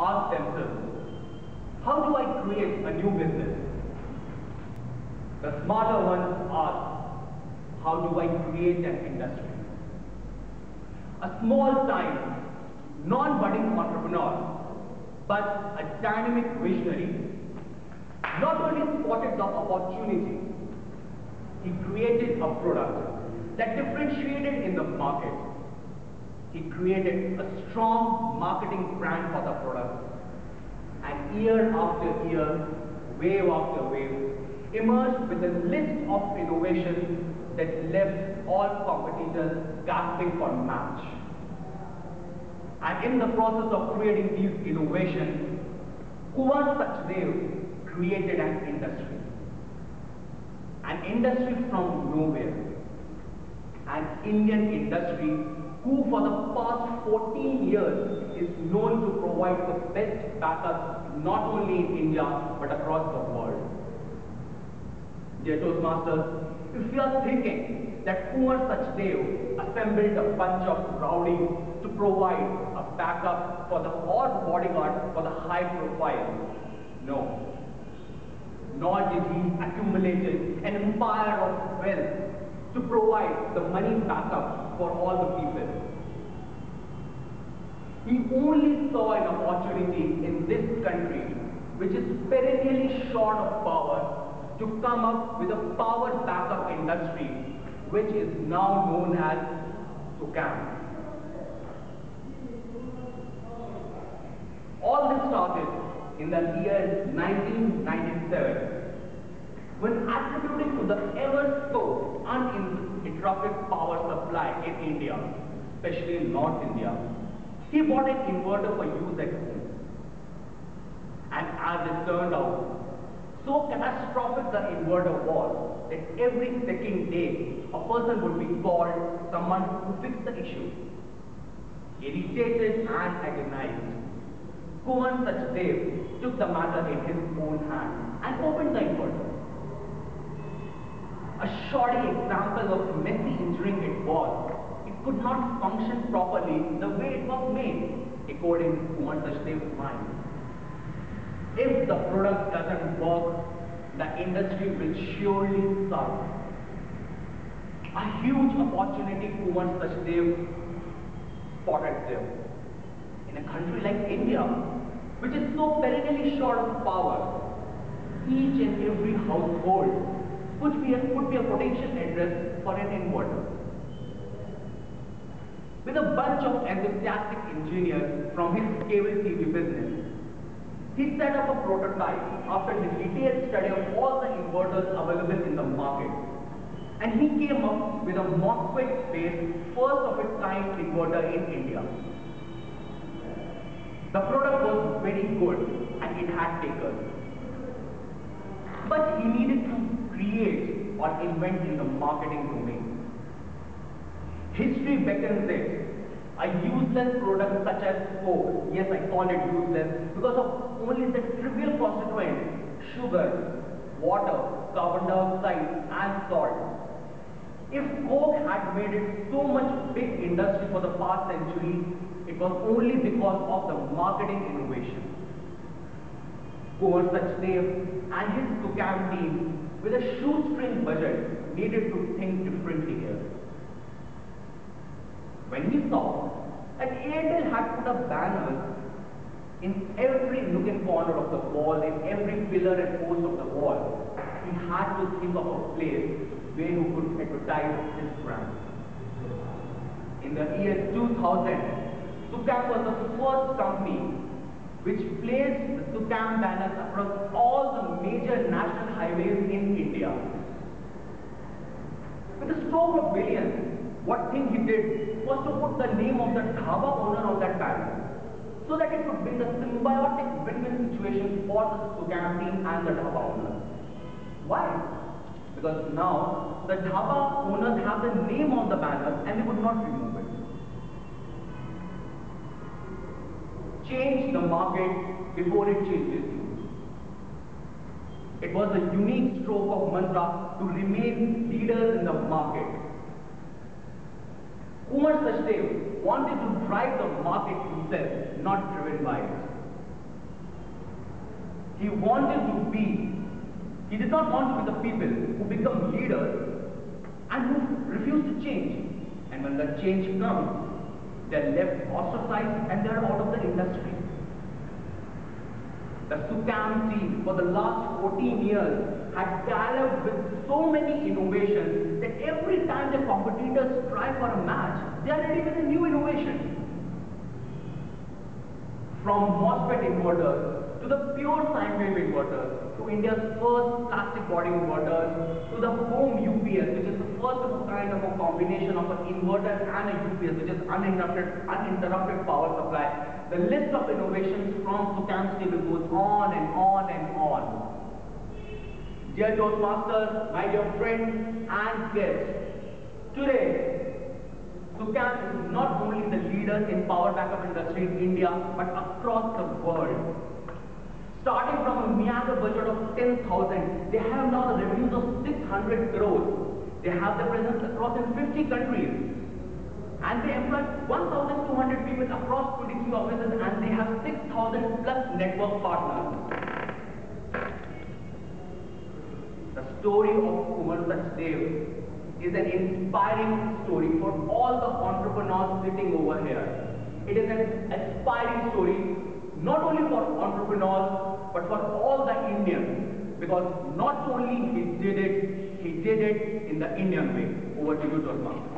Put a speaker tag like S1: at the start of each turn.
S1: ask themselves, how do I create a new business? The smarter ones ask, how do I create an industry? A small-time, non-budding entrepreneur, but a dynamic visionary, not only spotted the opportunity, he created a product that differentiated in the market. He created a strong marketing brand for the product, and year after year, wave after wave, emerged with a list of innovations that left all competitors gasping for match. And in the process of creating these innovations, Kumar Sachdev created an industry from nowhere, an Indian industry who for the past 14 years is known to provide the best backup not only in India but across the world. Dear Toastmasters, if you are thinking that Kumar Sachdev assembled a bunch of rowdies to provide a backup for the odd bodyguard for the high profile, no. Nor did he accumulate an empire of wealth to provide the money backup for all the people. He only saw an opportunity in this country, which is perennially short of power, to come up with a power backup industry, which is now known as SUKAM. All this started in the year 1997, when attributing to the ever so uninterrupted power supply in India, especially in North India, he bought an inverter for use at home. And as it turned out, so catastrophic the inverter was that every second day a person would be called someone to fix the issue. Irritated and agonized, Kumar Sachdev took the matter in his own hand and opened the inverter. A shoddy example of messy engineering it was. It could not function properly the way it was made, according to Kumar Sachdev's mind. If the product doesn't work, the industry will surely suffer. A huge opportunity Kumar Sachdev spotted there. In a country like India, which is so perennially short of power, each and every household could be a potential address for an inverter. With a bunch of enthusiastic engineers from his cable TV business, he set up a prototype after the detailed study of all the inverters available in the market. And he came up with a MOSFET-based, first of its kind inverter in India. The product was very good and it had takers. But he needed to create or invent in the marketing domain. History beckons it. A useless product such as Coke, yes, I call it useless because of only the trivial constituents, sugar, water, carbon dioxide and salt. If Coke had made it so much big industry for the past century, it was only because of the marketing innovation. Kumar Sachdev and his SUKAM team with a shoestring budget needed to think differently here. When he saw that Airtel had put up banners in every nook and corner of the wall, in every pillar and post of the wall, he had to think of a place where he could advertise his brand. In the year 2000, SUKAM was the first company which placed the SUKAM banners across all the major national highways in India. With a stroke of brilliance, what thing he did was to put the name of the dhaba owner on that banner, so that it would bring a symbiotic win-win situation for the SUKAM team and the dhaba owner. Why? Because now the dhaba owners have the name on the banner and they would not remove it. Change the market before it changes you. It was a unique stroke of mantra to remain leaders in the market. Kumar Sachdev wanted to drive the market himself, not driven by it. He wanted to be. He did not want to be the people who become leaders and who refuse to change. And when the change comes, they're left ostracized and they're out of the industry. The SUCAM team for the last 14 years had galloped with so many innovations that every time the competitors try for a match, they are ready with a new innovation. From MOSFET inverters to the pure sine wave inverters, to India's first plastic body inverters, to the home UPS, which is the first of a kind of a combination of an inverter and a UPS, which is uninterrupted power supply. The list of innovations from SUCAM's table goes on and on and on. Dear Toastmasters, my dear friends and guests, today SUCAM is not only the leader in power backup industry in India, but across the world. Starting from a meager budget of 10,000, they have now the revenues of 600 crores. They have the presence across in 50 countries. And they employ 1,200 people across 23 offices, and they have 6,000 plus network partners. The story of Kumar Sachdev is an inspiring story for all the entrepreneurs sitting over here. It is an inspiring story not only for entrepreneurs but for all the Indians, because not only he did it in the Indian way. Over to you, Toastmaster.